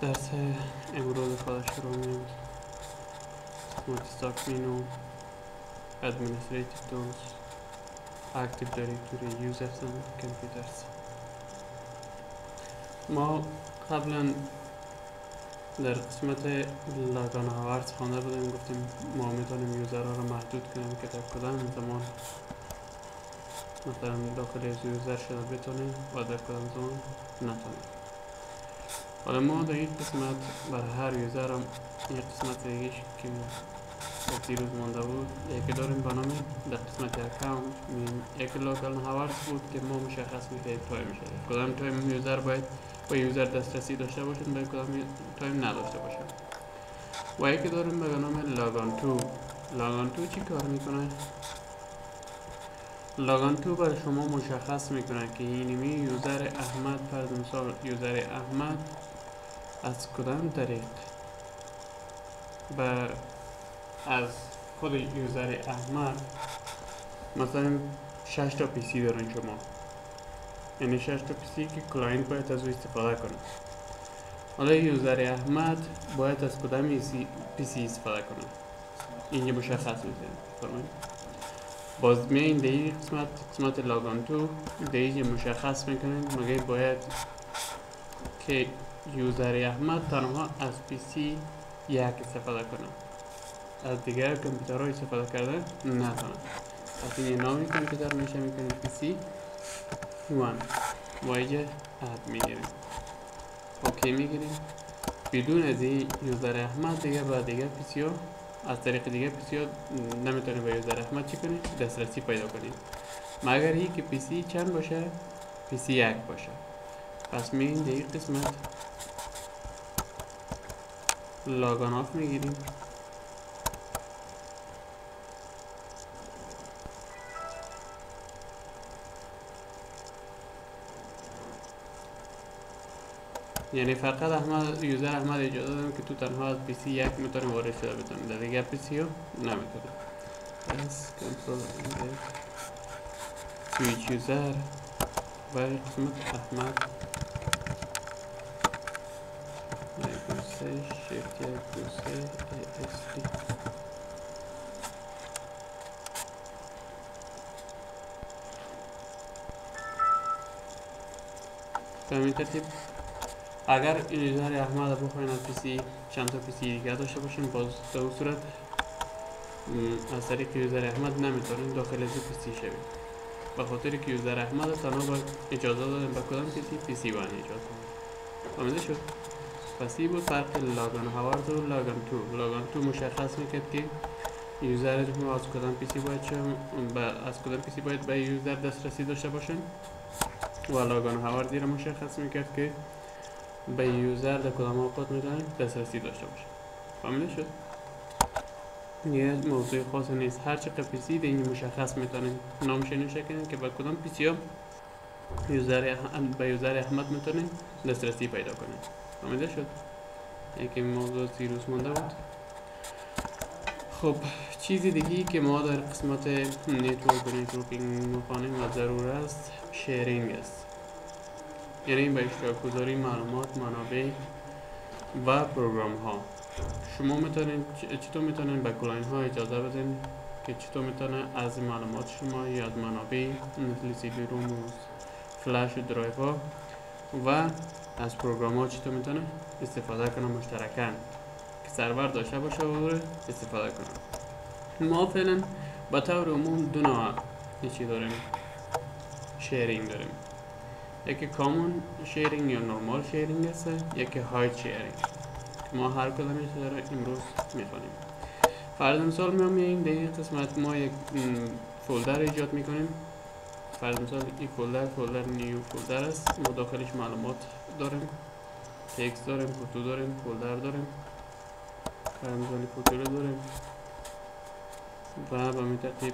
درس امروز خود شروع می‌کنیم. قسمت استارت مینو، administrative tools, active directory, users and computers. ما قبلا در قسمت لاگان هاورز خوانده بودیم، گفتیم ما میتونیم یوزرها رو محدود کنیم که در کدام زمان مثلا داخل از یوزر شده بتونیم و در کدام زمان نتونیم. حالا ما در این قسمت برای هر یوزر هم یک قسمت دیگه که دیروز مانده بود یکی داریم به نام در قسمت اکاونت. یکی لاگان هاورز بود که ما مشخص میکنیم تایم میشه کدام تایم یوزر باید با یوزر دسترسی داشته باشند باید کدام تایم نداشته باشند. و یکی داریم به نام لاگان تو. لاگان تو چی کار میکنه؟ لاگان تو برای شما مشخص میکنه که اینمی یوزر احمد، فرض مثال یوزر احمد از کدام طریق از خود یوزر احمد مثلا 6 تا پی سی دارن شما، یعنی 6 تا پی سی که کلاینت باید از او استفاده کنه. حالا یوزر احمد باید از کدام پی سی استفاده کنه، اینجا مشخص میکنه. باز میاین در این قسمت لاگان تو در اینجا مشخص میکنید مگه باید که یوزر احمد تنها از پی سی یک استفاده کنه، از دیگر کامپیوترها استفاده کرده نتونه. پس این نامی کامپیوتر میشه میکنیم پی سی 1 و اینجا اد میگیریم، اوکی میگیریم. بدون از این یوزر احمد دیگه با دیگه پی سی ها از طریق دیگه پی سی ها نمیتونه به یوزر احمد چی کنید؟ دسترسی پیدا کنید، مگر این که پی سی چند باشه؟ پی سی 1 باشه. پس میریم در این قسمت لاگان آف میگیریم، یعنی فقط یوزر احمد اجازه دادم که تو تنها از پی سی 1 میتونه وارد شده بتونه، در دیگه پی سی ها نمیتونه. پس کنترل سویچ یوزر و قسمت احمد شیفت ASD به همین ترتیب اگر این یوزر احمد بخواین از پی سی چند تا پی سی دیگه داشته باشین، باز به اون صورت از طریق یوزر احمد نمیتونین داخل از پی سی شوید، به خاطر که یوزر احمد تنها باید اجازه دادن به کدام پی سی وان اجازه فهمیده شد. پس این بود فرق لاگان هاورز و لاگان تو. لاگان تو مشخص میکرد که یوزر ما از کدام پی سی باید از کدام پی سی باید به یوزر دسترسی داشته باشن، و لاگان هاورز را مشخص میکرد که به یوزر در کدام اوقات میتونن دسترسی داشته باشه. فهمیده شد؟ یه موضوع خاص نیست، هر چقدر پی سی در این مشخص میتونین نامش نوشته کنین که به کدام پی سی ها به یوزر احمد میتونین دسترسی پیدا کنین. فهمیده شد؟ یکی موضوع زیروز مونده بود. خب چیزی دیگه که ما در قسمت نتورک و نتورکینگ میخوانیم و ضرور است شیرینگ است، یعنی به اشتراک گذاری معلومات، منابع و پروگرام ها. شما میتونین چطور میتونین به کلاین ها اجازه بدین که چطور میتونه از معلومات شما یا از منابع مثل سی دی روم و فلش و درایو ها و از پروگرام ها چطور میتونه استفاده کنه مشترکاً که سرور داشته باشه و استفاده کنه. ما فعلا به طور عموم دو نوع چی داریم شیرینگ داریم، یکی کامون شیرینگ یا نورمال شیرینگ است، یکی هاید شیرینگ. ما هر کدومش داره امروز میخوانیم. فرض مثال میایم در این قسمت ما یک فولدر ایجاد میکنیم. فرض مثال این فولدر نیو فولدر است، ما داخلش معلومات داریم، تکست داریم، فوتو داریم، فولدر داریم، فرض مثال فوتو داریم و به همین ترتیب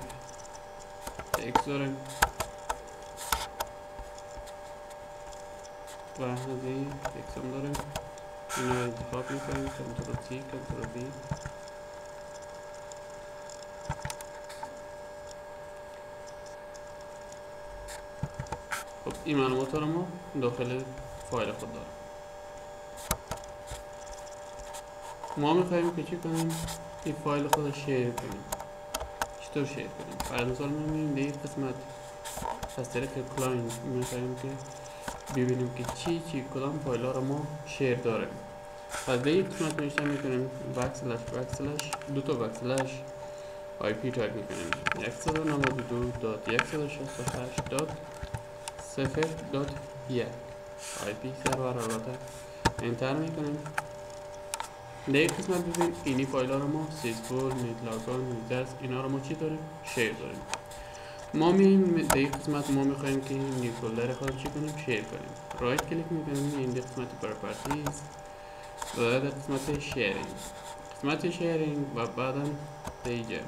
تکست داریم و از این تکست هم داریم. اینا انتخاب میکنیم، کنترل سی، کنترل بی. خب این معلومات رو ما داخل فایل خود داریم. ما میخوایم که چی کنیم؟ این فایل خود شیر کنیم. چطور شیر کنیم؟ فرض مثال میبینیم دیگه قسمت از طریق کلاینت میخوایم که ببینیم که چی کدام فایل ها رو ما شیر داریم. پس به این قسمت نوشته میکنیم بکسلش دو تا بکسلش آی پی تایپ میکنیم 192.168.0.1 آی پی سرور البته انتر میکنیم. در این قسمت ببین اینی فایل ها رو ما سیسفول، نیتلاگان، ویزرز اینا رو ما چی داریم؟ شیر داریم. ما میایم در این قسمت ما میخوایم که این نیو فولدر خود چی کنیم؟ شیر کنیم. رایت کلیک میکنیم این قسمت پراپرتیز و در قسمت شیرینگ و بعدا دیگه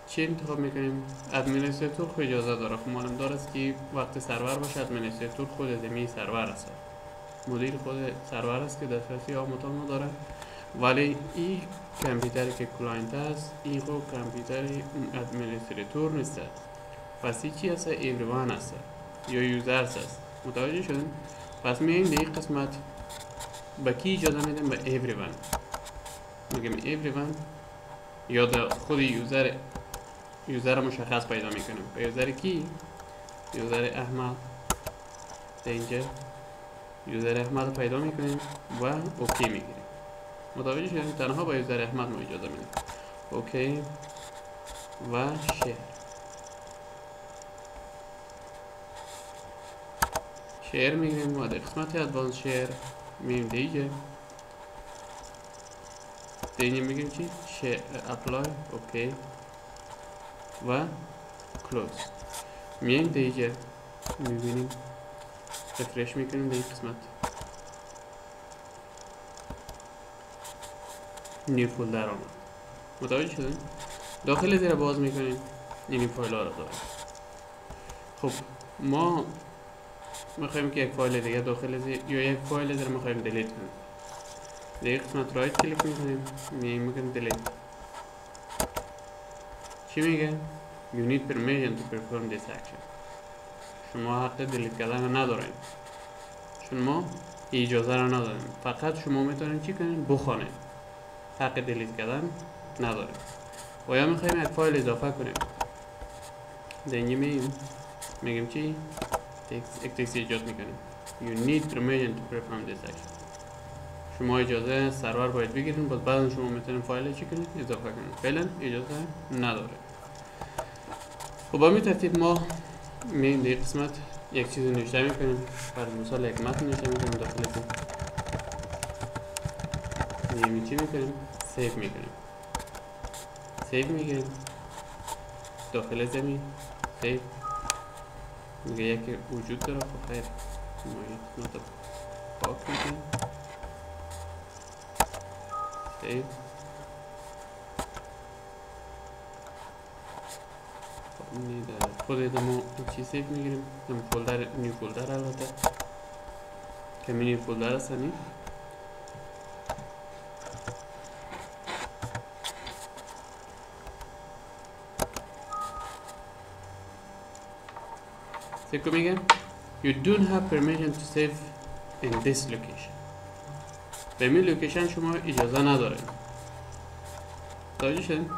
چی انتخاب میکنیم؟ ادمینستراتور خود اجازه داره. خب معلوم داره است که وقتی سرور باشه ادمینستراتور خود زمین سرور است، مدیر خود سرور است که دسترسی آموزان داره. ولی این کامپیوتری که کلاینت است این خود کامپیوتر ادمینستراتور نیست. پس این چی هست؟ ایوریوان است یا یوزرز است. متوجه شدیم؟ پس میایم در این قسمت با کی اجازه میدیم؟ به ایوریوان. میگم ایوریوان یا خود یوزر مشخص پیدا میکنیم. به یوزر کی؟ یوزر احمد. اینجا یوزر احمد پیدا میکنیم و اوکی میگیریم. متوجه شدیم؟ تنها با یوزر احمد ما اجازه میدیم. اوکی و شیر میگیریم و در قسمت ادوانس شیر میگیم دیگه میگیم چی؟ شیر اپلای اوکی و کلوز. میایم دیگه میبینیم رفرش میکنیم در این قسمت نیو فولدر آمد. متوجه شدیم؟ داخل زیر باز میکنیم این فایل ها رو داریم. خب ما میخوایم که یک فایل دیگه داخل زیر یا یک فایل زیر میخوایم دیلیت کنیم. در این قسمت رایت کلیک میکنیم میگیم دیلیت. چی میگه؟ You need permission to perform this action. شما حق دیلیت کردن نداریم چون ما اجازه را نداریم. فقط شما میتونید چی کنید؟ بخوانید. حق دیلیت کردن نداریم. و یا میخوایم یک فایل اضافه کنیم. در اینجا میگیم چی؟ یک تکست ایجاد میکنیم. You need permission to perform this action. شما اجازه سرور باید بگیرید باز بعد شما میتونید فایل چی کنید؟ اضافه کنید. فعلا اجازه نداره. خب با این ترتیب ما میایم در قسمت یک چیز نوشته میکنیم. برای مثال یک متن نوشته میکنیم داخل میایم چی میکنیم؟ سیو میگیریم داخل زمین سیو میگه یکی وجود داره. خب خیر ما یک قسمت پاک میکنیم سیو. خود ما چی سیو میگیریم؟ فولدر نیو فولدر البته که نیو فولدر است. سیکو میگه You don't have permission to save in this location. به این لوکیشن شما اجازه ندارید. توجه شدین؟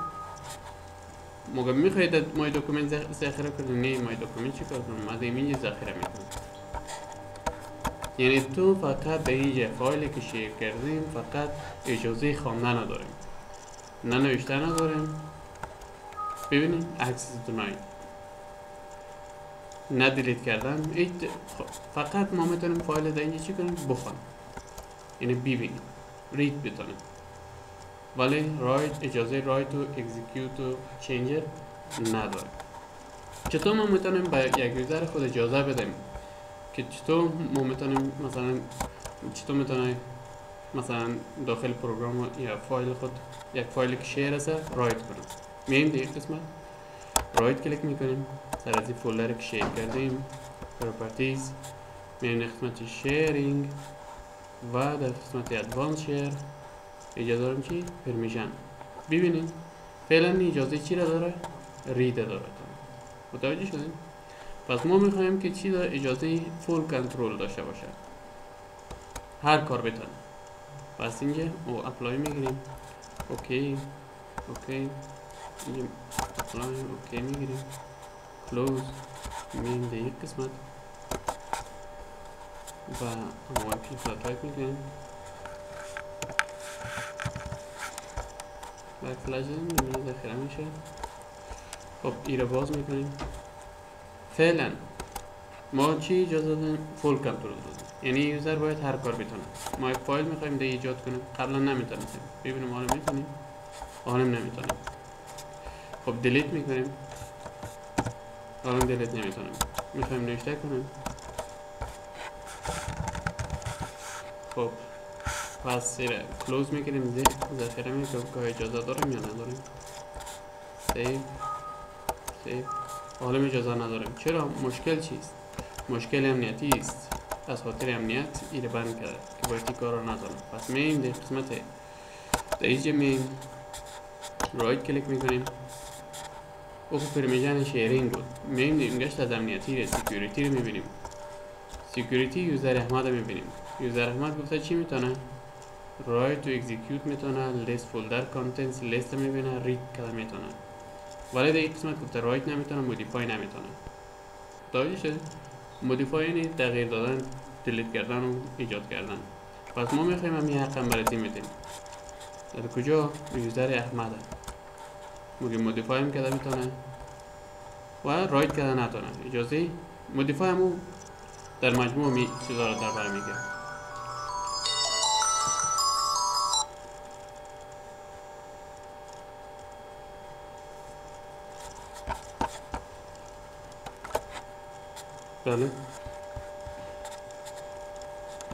موقع میخواید مای دکومنت ذخیره کنید نه مای دکومنت چی کار کنم؟ ما اینجا ذخیره میکنم. یعنی تو فقط به اینجا فایلی که شیر کردیم فقط اجازه خواندن نداریم نه نوشته نداریم. ببینید access denied نه دیلیت کردن. فقط ما میتونیم فایل در اینجا چی کنیم؟ بخوانیم یعنی ببینیم رید بتونیم. ولی اجازه رایت و اکزیکیوت و چینجر نداره. چطور ما میتونیم با یک یوزر خود اجازه بدیم که چطور ما میتونیم مثلا داخل پروگرام یا فایل خود یک فایل که شیر است رایت کنیم. میایم در این قسمت رایت کلیک میکنیم سر از این فولدر که شیر کردیم پراپرتیز میایم در قسمت شیرینگ و در قسمت ادوانس شیر اجازه داریم چی؟ پرمیشن. ببینید فعلا اجازه چی را داره؟ رید داره. متوجه شدیم؟ پس ما میخوایم که چی داره؟ اجازه فول کنترل داشته باشه هر کار بتونه. پس اینجا او اپلای میگیریم، اوکی اوکی، اینجا اپلای اوکی میگیریم، کلوز میریم در یک قسمت و همه فلات رایت میکنیم، بک فلش داریم ذخیره میشه. خب ای رو باز میکنیم. فعلا ما چی اجازه دادیم؟ فول کنترل دادیم، یعنی یوزر باید هر کار بتونه. ما یک فایل میخوایم ده ایجاد کنیم، قبلا نمیتونستیم، ببینیم حالا میتونیم، حالا نمیتونیم. خب دیلیت میکنیم، حالا دیلیت نمیتونیم، میخوایم نوشته کنیم. خب پس سیر کلوز میکنیم، ذخیره میکنیم که اجازه داریم یا نداریم. سیو سیو. حالا اجازه نداریم. چرا؟ مشکل چیست؟ مشکل امنیتی است. از خاطر امنیت ایره بند کرده که باید این کار رو نزنم. پس میایم در قسمت در اینجا میایم رایت کلیک میکنیم، اوه پرمیشن شیرینگ بود، میایم اینگشت از امنیتی رو سیکیوریتی رو میبینیم. سیکیوریتی یوزر احمد رو میبینیم. یوزر احمد گفته چی میتونه؟ رایت تو اکزیکیوت میتونه، لیست فولدر کانتنتس لیست میبینه، رید کده میتونه، ولی در این قسمت گفته رایت نمیتونه، مودیفای نمیتونه. متوجه شد؟ مودیفای یعنی تغییر دادن، دیلیت کردن و ایجاد کردن. پس ما میخوایم همین حق هم برای میدیم. در کجا؟ یوزر احمده. میگیم مودیفای هم کده میتونه و رایت کده نتونه. اجازه مودیفای همو در مجموع می چیزا رو در بر میگه. بله.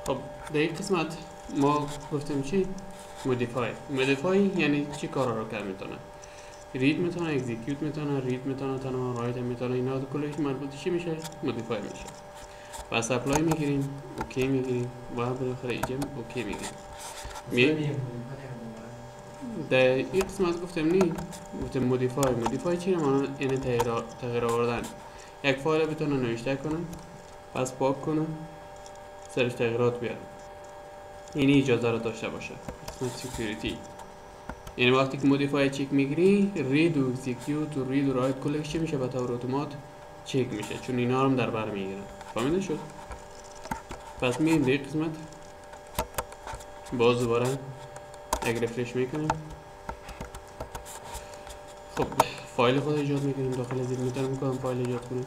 خب در این قسمت ما گفتیم چی؟ مودیفای یعنی چی کارا رو کرد میتونه؟ رید میتونه، اکزیکیوت میتونه، رید میتونه، تنها رایت میتونه، اینا کلش مربوط چی میشه؟ مودیفای میشه. پس اپلای میگیریم، اوکی میگیریم و بالاخره اینجا اوکی میگیریم. در این قسمت گفتم نی، گفتم مودیفای چی رو؟ یعنی تغییر آوردن. یک فایل بتونه نوشته کنه، پس پاک کنه، سرش تغییرات بیاره، یعنی اجازه رو داشته باشه. قسمت سیکیوریتی یعنی وقتی که مودیفای چک میگیری، رید و اکزیکیوت و رید و رایت کلش چی میشه؟ به طور اتومات چک میشه، چون اینا رو در بر میگیره. فهمیده شد؟ پس میایم در قسمت باز دوباره اگر رفرش میکنیم، خب فایل خود ایجاد میکنیم. داخل زیر میتونم میکنم فایل ایجاد کنیم،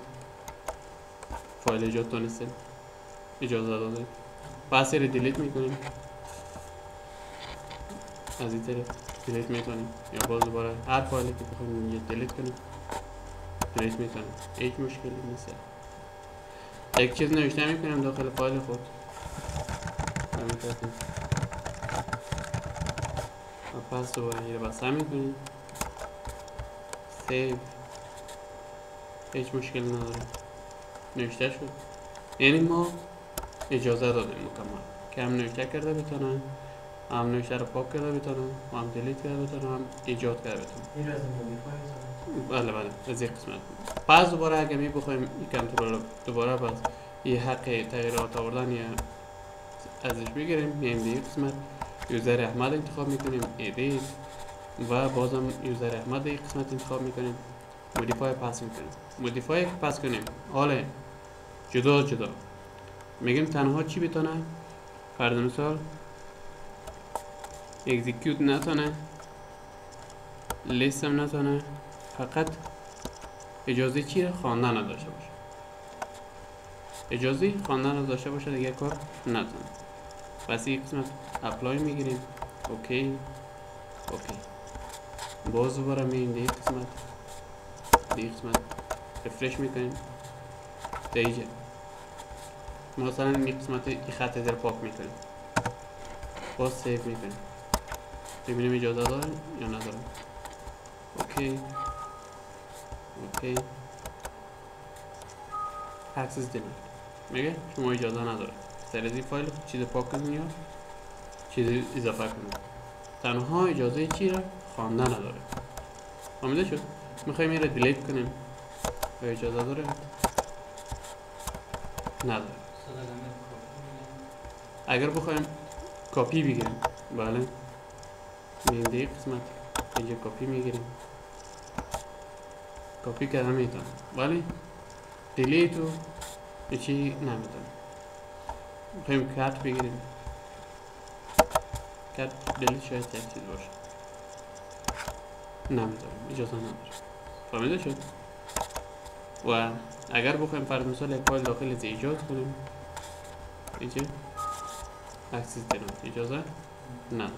فایل ایجاد تونستیم، اجازه داده. پس رو دیلیت میکنیم، از این طرف دیلیت میکنیم، یا باز دوباره هر فایلی که بخوایم اینجا دیلیت کنیم دیلیت میکنیم، هیچ مشکلی نیست. یک چیز نوشته میکنیم داخل فایل خود، همین ترتیب، و پس دوباره این رو بسته میکنیم، سیو، هیچ مشکلی نداره، نوشته شد. یعنی ما اجازه دادیم مکمل که هم نوشته کرده بتونه، هم نوشته رو پاک کرده بتونه، هم دیلیت کرده بتونه، هم ایجاد کرده بتونه. این رو از مودیفای بله از این قسمت. پس دوباره اگه می بخوایم این کنترل دوباره پس یه حق تغییرات آوردن یا ازش بگیریم، میایم این قسمت یوزر احمد انتخاب میکنیم، ادیت، و بازم یوزر احمد این قسمت انتخاب میکنیم، مودیفای پاس میکنیم. مودیفای پاس کنیم، حالا جدا میگیم تنها چی بتونه؟ فرض مثال اکزیکیوت نتونه، لیست هم نتونه، فقط اجازه چیه؟ خواندن رو داشته باشه. اجازه خواندن رو داشته باشه، دیگه کار نتونه. پس این قسمت اپلای میگیریم، اوکی باز دوباره میریم دیگه قسمت رفرش میکنیم، دیگه مثلا این قسمت این خط در پاک میکنیم، باز سیو میکنیم، ببینیم اجازه داره یا نداره. اوکی اکسس دیلیت میگه شما اجازه نداره سر از این فایل چیز پاک کنید یا چیز اضافه کنید، تنها اجازه چی را؟ خواندن نداره. فهمیده شد؟ میخوایم این را دیلیت کنیم، اجازه داره؟ نداره. اگر بخوایم کپی بگیریم بله میریم دیگه قسمت اینجا کپی میگیریم، کپی کردم میتونم ولی دیلیت و چی نمیتونم. میخوایم کات بگیریم، کات دیلیت شاید یک چیز باشه، نمیتونم، اجازه نداره. فهمیده شد؟ و اگر بخوایم فرض مثال یک فایل داخل از ایجاد کنیم اینجا اکسس داریم، اجازه نداره.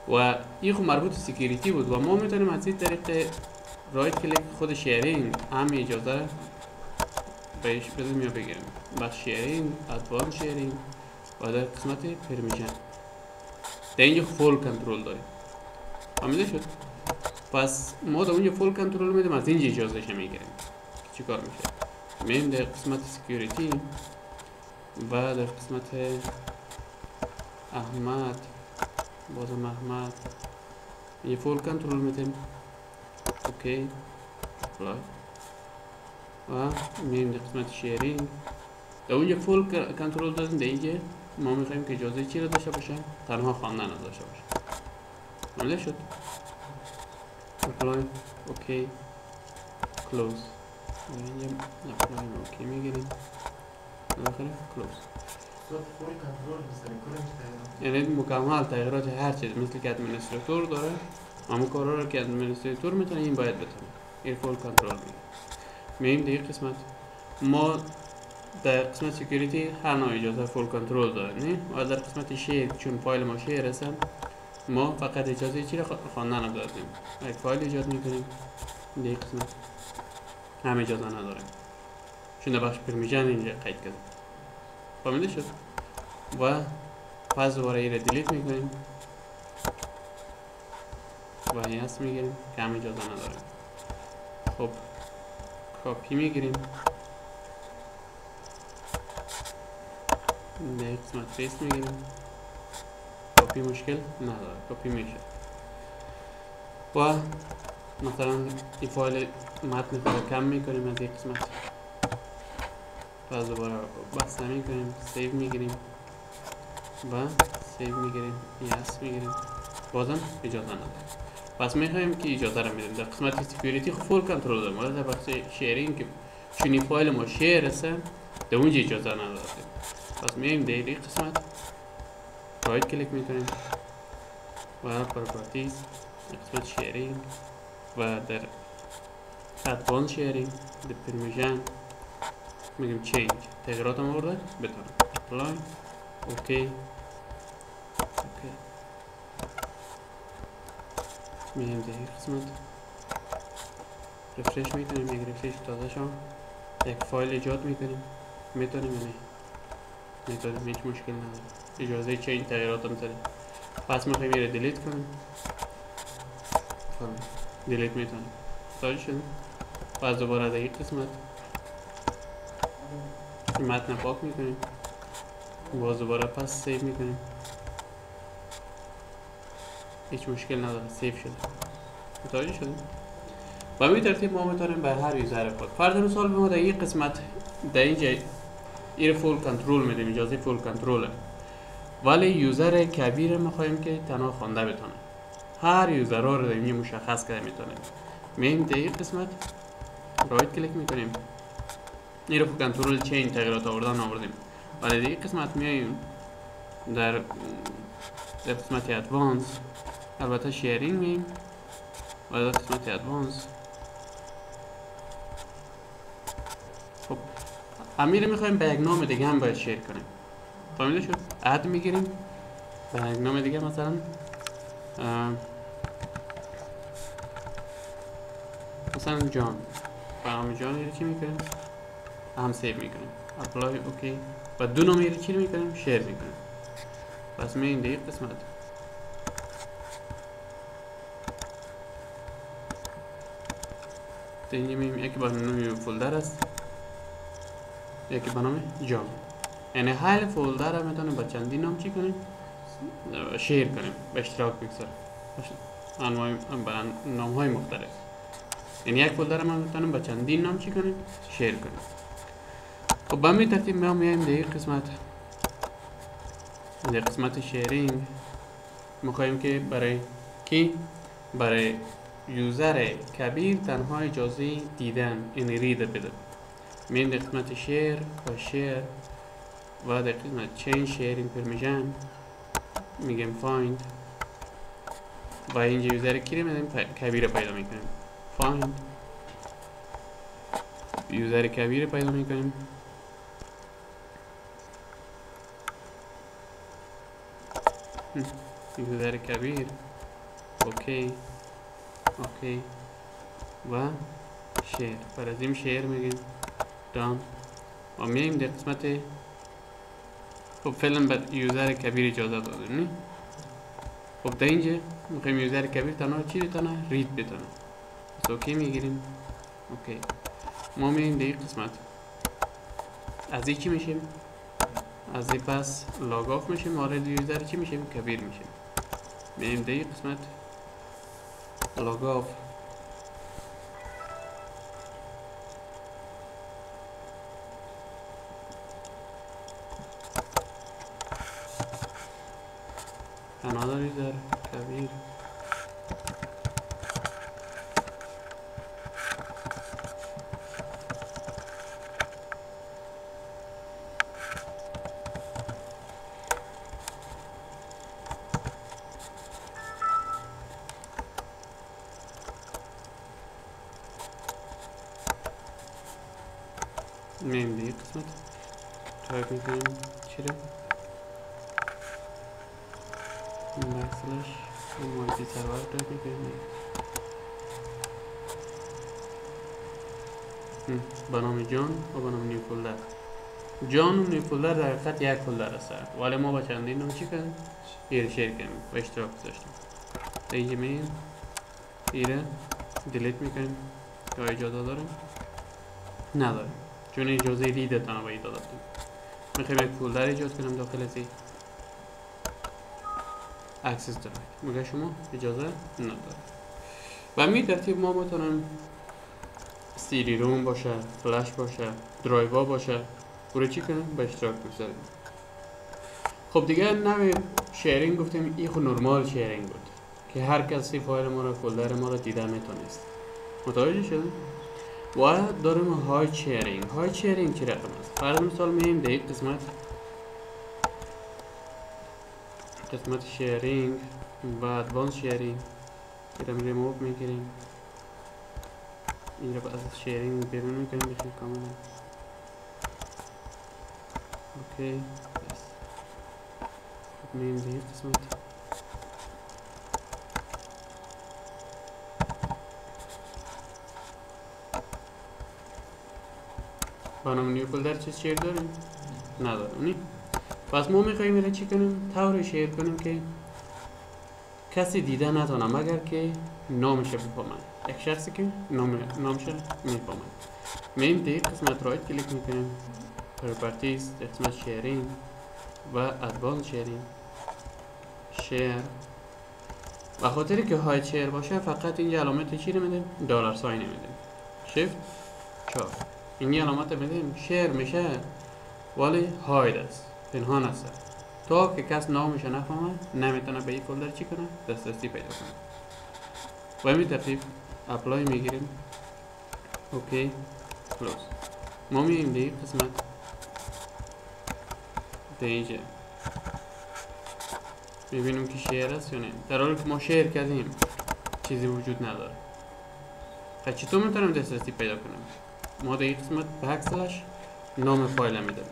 و این خب مربوط سکیوریتی بود و ما میتونیم از این طریق رایت کلیک خود شیرینگ هم اجازه بهش بدیم یا بگیریم. بس شیرینگ، ادوانس شیرینگ و در قسمت پرمیشن در اینجا فول کنترل داریم. فهمیده شد؟ پس ما در اونجا فول کنترل میدیم، از اینجا اجازهش میگیریم. چی کار میشه؟ میم در قسمت سکیوریتی و در قسمت احمد، بازم احمد یه فول کنترل میدیم، اوکی اپلای و میریم در قسمت شیرینگ. در اونجا فول کنترل دادیم، در اینجا ما میخوایم که اجازه چی را داشته باشه؟ تنها خواندن را داشته باشه. فهمیده شد؟ اپلای، اوکی، کلوز. اینجا اپلای اوکی میگیریم، داخل کلوز. فول کنترل بزنیم، یعنی مکمل تغییرات هر چیز مثل که ادمنستراتور داره، همون کارا رو که ادمنستراتور میتونه این باید بتونه. این فول کنترل میگه. میریم دیگه قسمت. ما در قسمت سکیوریتی هر نوع اجازه فول کنترل داریم و در قسمت شیر چون فایل ما شیر است ما فقط اجازه چی رو خواندن رو دادیم. یک فایل ایجاد میکنیم دیگه قسمت هم اجازه نداریم چون در بخش پرمیشن اینجا قید کردیم. فهمیده شد؟ و پس دوباره این رو دیلیت میکنیم و یس میگیریم که هم اجازه نداریم. خب کپی میگیریم در قسمت پیست میگیریم، کپی مشکل نداره، کپی میشه. و مثلا این فایل متن رو کم میکنیم از این قسمت، پس دوباره بسته میکنیم، سیو میگیریم و سیو میگیریم، یس میگیریم، بازم اجازه نداره. پس میخوایم که اجازه رو میدیم. در قسمت سکیوریتی خب فول کنترل داریم، ولی در بخش شیرینگ که چون این فایل ما شیر است در اونجا اجازه نداریم. پس میایم در این قسمت رایت کلیک میکنیم و پراپرتیز قسمت شیرینگ و در ادوانس شیرینگ در پرمیشن میگیم چینج، تغییرات هم آورده بتونم اپلای، اوکی اوکی. میایم در این قسمت رفرش میکنیم، یک رفرش تازه شد، یک فایل ایجاد میکنیم، میتونیم یعنی میتونیم، هیچ مشکل نداره، اجازه چینج تغییرات هم داریم. پس میخوایم این رو دیلیت کنیم، دیلیت میتونیم تاج شد. پس دوباره در این قسمت متن پاک میکنیم، باز دوباره پس سیو میکنیم، هیچ مشکل نداره، سیو شده، متوجه شدیم. و به این ترتیب ما میتونیم به هر یوزر خود فرض مثال به ما در این قسمت در اینجا این فول کنترل میدیم، اجازه فول کنترل، ولی یوزر کبیر میخوایم که تنها خوانده بتونه. هر یوزر رو در اینجا مشخص کرده میتونیم. میایم در این قسمت رایت کلیک میکنیم، این رو کنترل چین تغییرات آوردیم، ولی در این قسمت میایم در قسمت ادوانس، البته شیرینگ میایم و در قسمت ادوانس خب همین رو میخوایم به یک نام دیگه هم باید شیر کنیم. فهمیده شد؟ اد میگیریم به یک نام دیگه، مثلا جان، برنامه جان رو چی میکنیم؟ هم سیو میکنیم، اپلای اوکی و دو نام رو چی میکنیم؟ شیر میکنیم. پس میایم دیگه قسمت اینجا میایم، یکی با نام فولدر است، یکی با نام جان، یعنی هر فولدر رو میتونیم با چندین نام چی کنیم؟ شیر کنیم، به اشتراک بگذاریم با نام های مختلف. یعنی یک فولدر ما میتونیم با چندین نام چی کنیم؟ شیر کنیم. خب به همین ترتیب ما میایم در قسمت شیرینگ میخوایم که برای کی؟ برای یوزر کبیر تنها اجازه دیدن یعنی رید بده. من در قسمت شیر و شیر و در قسمت چین شیرینگ پرمیشن میگم فایند و اینجا یوزر کی رو میدیم؟ کبیر پیدا میکنیم. فایند یوزر کبیر پیدا میکنیم. یوزر کبیر اوکی اوکی و شیر برازیم شیر میگیم دان و میایم در قسمت خب فعلا به یوزر کبیر اجازه دادیم نه؟ خب در اینجا میخوایم یوزر کبیر تنها چی بتونه؟ رید بتونه. پس اوکی میگیریم. اوکی ما میایم در این قسمت از این چی میشیم؟ از این پس لاگ آف میشیم وارد یوزر چی میشیم؟ کبیر میشیم. میایم در این قسمت لاگ آف another user کبیر میایم دیگه قسمت تایپ میکنیم چی رو بکسلش مالتی سرور تایپ میکنیم به نام جان و به نام نیو فولدر. جان و نیو فولدر در حقیقت یک فولدر است ولی ما با چندین نام چی کنیم؟ ایر شیر کنیم و اشتراک گذاشتیم. اینجا میایم ایره دیلیت میکنیم یا اجازه داریم؟ نداریم چون اجازه رید تنها باید دادیم. میخوایم یک فولدر ایجاد کنیم داخل ازی اکسس داریم میگه شما اجازه نداره. و می ترتیب ما میتونیم سیدی روم باشه، فلش باشه، درایوا باشه برای چی کنیم؟ به اشتراک بگذاریم. خب دیگه نوع شیرینگ گفتیم این خود نرمال شیرینگ بود که هر کسی فایل ما رو فولدر ما رو دیده میتونست. متوجه شدیم؟ و داریم های شیرینگ. های شیرینگ چی رقم است؟ فرض مثال میایم در این قسمت شیرینگ و ادوانس شیرینگ ایرم ریموو میگیریم. این رو از شیرینگ بیرون میکنیم بشه کاملا اوکی. بس میایم در این قسمت با نام نیو فولدر چیز شیر داریم؟ نداریم نی؟ پس ما میخواییم میره چی کنیم؟ طور شیر کنیم که کسی دیده نتونه مگر که نامش بفهمه. یک شخصی که نامش میفهمه. میایم در قسمت رایت کلیک میکنیم پراپرتیز قسمت شیرینگ و ادوانس شیرینگ شیر و خاطری که های شیر باشه فقط اینجا علامت چی رو میدیم؟ دلار ساین میدیم. شیفت 4 این علامت میدیم شیر میشه ولی هاید است پنهان است تا که کس نامش نفهمه نمیتونه به این فولدر چی کنه؟ دسترسی پیدا کنه. و همین ترتیب اپلای میگیریم اوکی کلوز. ما میایم دیگه قسمت اینجا میبینیم که شیر است یا نه. در حالی که ما شیر کردیم چیزی وجود نداره. خب چطور میتونم دسترسی پیدا کنم؟ ما در این قسمت بکسلش نام فایل میدم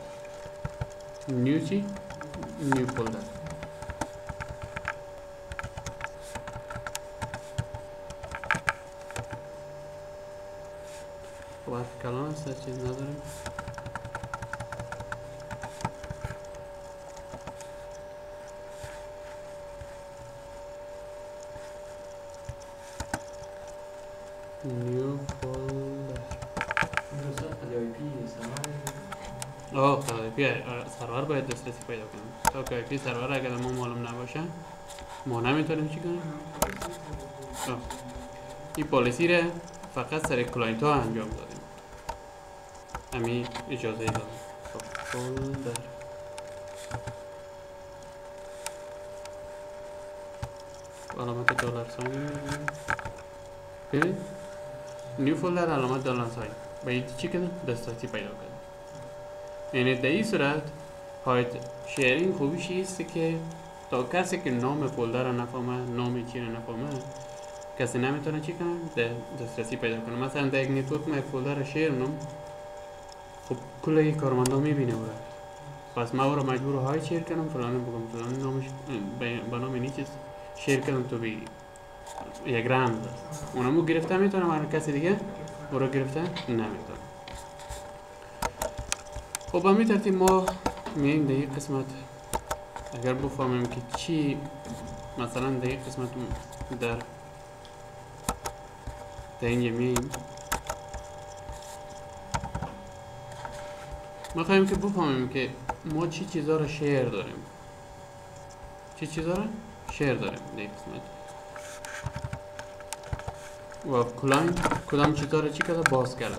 نیو چی؟ نیو فولدر. خب حرف کلان است چیز نداریم. نیو فولدر سرور باید دسترسی پیدا کنیم. تا که IP سرور اگر ما معلوم نباشه ما نمیتونیم چی کنیم؟ این پالیسی را فقط سر کلاینت ها انجام دادیم. همین اجازه دادیم. خب فولدر دلار ساین می‌بینیم. ببین نیو فولدر علامت دلار ساین باید چی کنم؟ دسترسی پیدا کنم. یعنی در این صورت هایت شیرینگ خوبیش ایست که تا کسی که نام فولدر رو نفهمه، نام چی رو نفهمه، کسی نمیتونه چی کنه؟ دسترسی پیدا کنه. مثلا در یک نتورک من فولدر رو شیر کنم، خب کل کارمندا میبینه او را، پس ما او را مجبور های شیر کنم، فلان بگم فلان نامش به نام اینی چیز شیر کنم تو بی یک رمز اونمو گرفته میتونم، هر کسی دیگه او را گرفته نمیتونه. خب همین ترتیب ما میاییم در این قسمت اگر بفهمیم که چی مثلا در این قسمت در اینجا میاییم ما خواهیم که بفهمیم که ما چی چیزا رو شیر داریم، چی چیزا رو شیر داریم در این قسمت و کلاینت کدام چیزا رو چی کرده؟ باز کرده،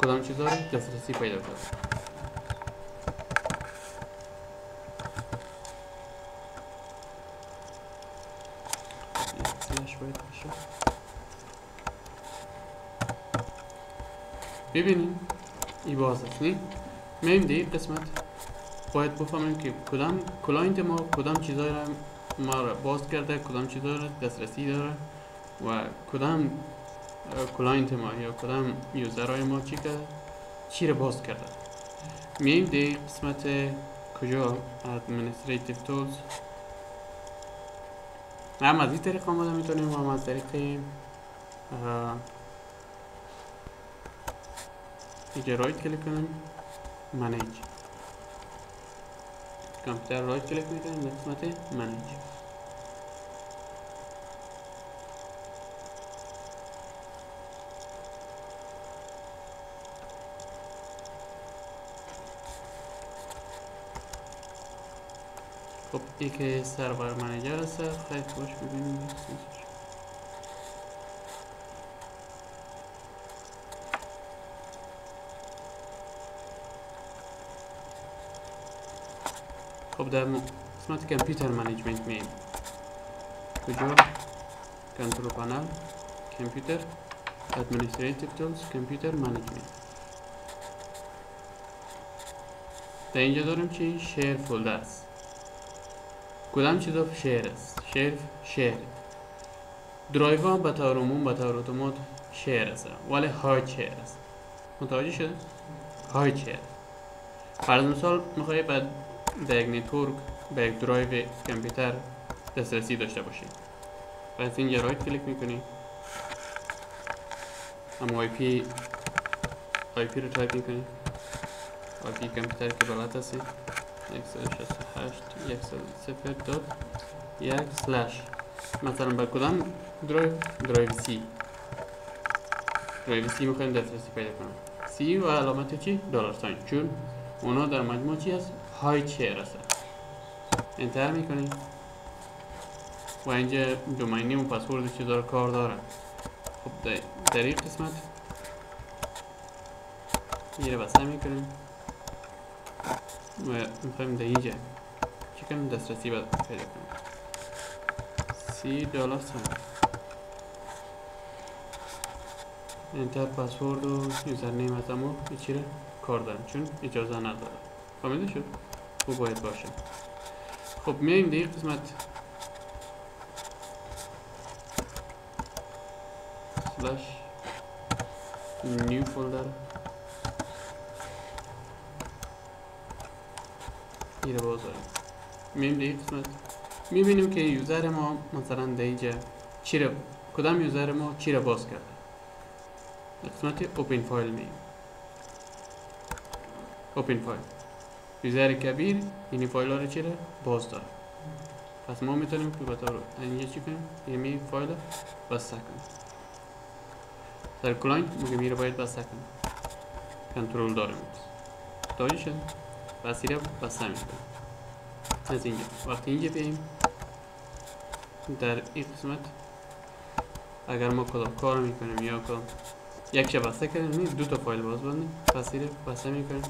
کدام چیزا رو دسترسی پیدا کرده. ببینیم ای باز است نی؟ میم در این قسمت باید بفهمیم که کدام کلاینت ما کدام چیزا رو ما را باز کرده، کدام چیزا رو دسترسی داره و کدام کلاینت ما یا کدام یوزرهای ما چی کرده، چی رو باز کرده. میم در این قسمت کجا administrative tools هم از این طریق آماده میتونیم و هم از طریق اینجا رایت کلیک کنیم منیج کامپیوتر رایت کلیک میکنیم در قسمت منیج. خب این که سرور منیجر است خیلی باش ببینیم خب در قسمت کامپیوتر منیجمنت میم کجا کنترل پنل کامپیوتر ادمنستریتیو تولز کامپیوتر منیجمنت. در اینجا داریم چی؟ شیر فولدر است. کدام چیزا شیر است؟ شیر درایو ها به طور عموم به طور اتومات شیر است ولی های شیر است. متوجه شده؟ های شیر. فرض مثال میخوایی بعد در یک نتورک به یک درایو کامپیوتر دسترسی داشته باشی، پس اینجا رایت کلیک میکنی، اما آی پی رو تایپ میکنی، آی پی کامپیوتر که بلد هستی 168.1.0.1/ مثلا به کدام درایو سی میخوایم دسترسی پیدا کنم، سی و علامت چی؟ دلار ساین، چون اونا در مجموع چی هست؟ های شیر است. انتر میکنی و اینجا دومینی و پسورد چی داره کار داره. خب در این قسمت یه رو بسته میکنیم و میخوایم در اینجا چی کنیم؟ دسترسی پیدا کنیم $30 انتر پسورد و یوزر نیم از امو چی رو کار دارم چون اجازه نداره. فهمیده شد؟ خوب باید باشه. خب میاییم در این قسمت سلاش نیو فولدر این رو باز داریم. میاییم در این قسمت میبینیم که یوزر ما مثلا در اینجا چی رو کدام یوزر ما چی رو باز کرده. قسمت اوپن فایل میاییم اوپن فایل یوزر کبیر این فایل ها رو چی رو باز داره. پس ما میتونیم که بطور اینجا چی کنیم؟ یمی فایل بسته کنیم. در کلاینت میگه میره باید بسته کنیم، کنترل داریم توجه شد؟ بس ایره بسته میکنیم. از اینجا وقتی اینجا بیاییم در این قسمت اگر ما کدام کار میکنیم یا کدام یک شب بسته کردیم دو تا فایل باز بندیم، پس ایره بسته میکنیم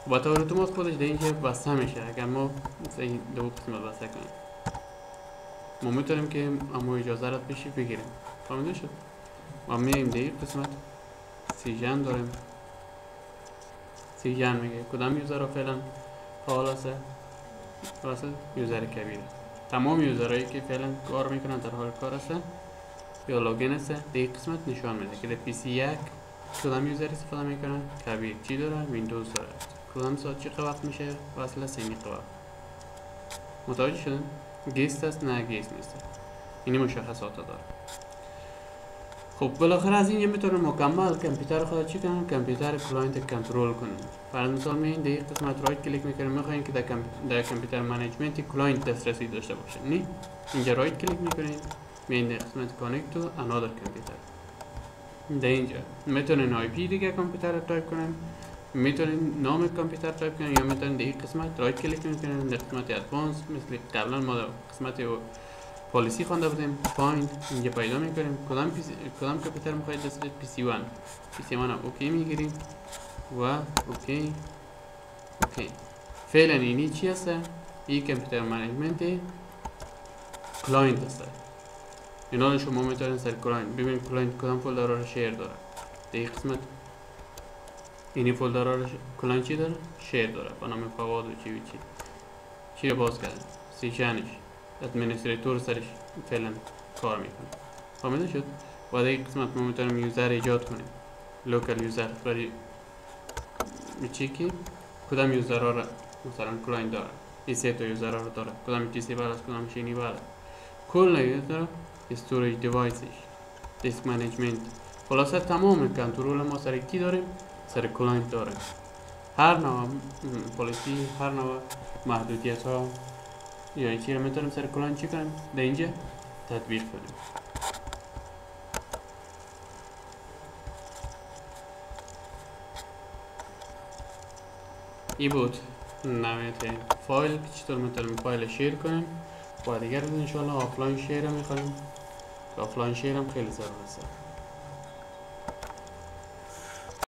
با طور اتومات خودش در اینجا بسته میشه اگر ما مثلا این دو قسمت بسته کنیم. ما میتونیم که اما اجازه را پیشی بگیریم. فهمیده شد؟ و میریم در این قسمت سیژن داریم. سیژن میگه کدام یوزر را فعلا فعال است؟ یوزر کبیر. تمام یوزرهایی که فعلا کار میکنن در حال کار است یا لاگین است در این قسمت نشان میده که در پی سی 1 کدام یوزر استفاده میکنن. کبیر چی داره؟ ویندوز داره. کدام ساعت چه وقت میشه؟ وصل سینیق وقت. متوجه شدن؟ گیست است؟ نه گیست نیست. اینی مشخصات داره. خب بالاخره از این میتونیم مکمل کامپیوتر خود چی کنیم؟ کامپیوتر کلاینت کنترل کنیم. برای مثال میگیم در این قسمت رایت کلیک میکنیم، میخوایم که در کامپیوتر منیجمنت کلاینت دسترسی داشته باشه. نه اینجا رایت کلیک میکنیم، میین در قسمت کانکت تو انادر کامپیوتر. در اینجا میتونین آی پی دیگه کامپیوتر رو تایپ کنیم، میتونین نام کامپیوتر تایپ کنیم، یا میتونین در این قسمت رایت کلیک میکنیم در قسمت ادوانس. مثل قبلا ما در قسمت پالیسی خوانده بودیم، فایند اینجا پیدا میکنیم کدام کامپیوتر میخواید دسترسی. پی سی 1 اوکی میگیریم و اوکی. فعلا اینی چی هست؟ این کامپیوتر منیجمنت کلاینت است. اینا شما میتونید سر کلاینت ببینید کلاینت کدام فولدر رو شیر داره. در این قسمت اینی فولدر رو کلاینت چی داره؟ شیر داره با نام فواد و چی رو باز کردن. سیشنش ادمنستریتور سرش فعلا کار میکنه. فهمیده شد؟ و در این قسمت ما میتونیم یوزر ایجاد کنیم، لوکال یوزر، برای چی که کدام یوزر را مثلا کلاینت داره. این سه تا یوزر را داره، کدام پی سی بر است، کدام ماشینی بر است، کل یوزر، استوریج دیوایسش، دیسک منیجمنت. خلاصه تمام کنترل ما سر کی داریم؟ سر کلاینت داریم. هر نوع پالیسی، هر نوع محدودیت ها یا این چی رو میتونیم سر کلاینت چی کنیم؟ در اینجا تطبیق کنیم. ای بود نوعیت فایل که چطور میتونیم فایل شیر کنیم. و دیگر انشاءالله آفلاین شیر هم میخوانیم که آفلاین شیر هم خیلی ضرور است.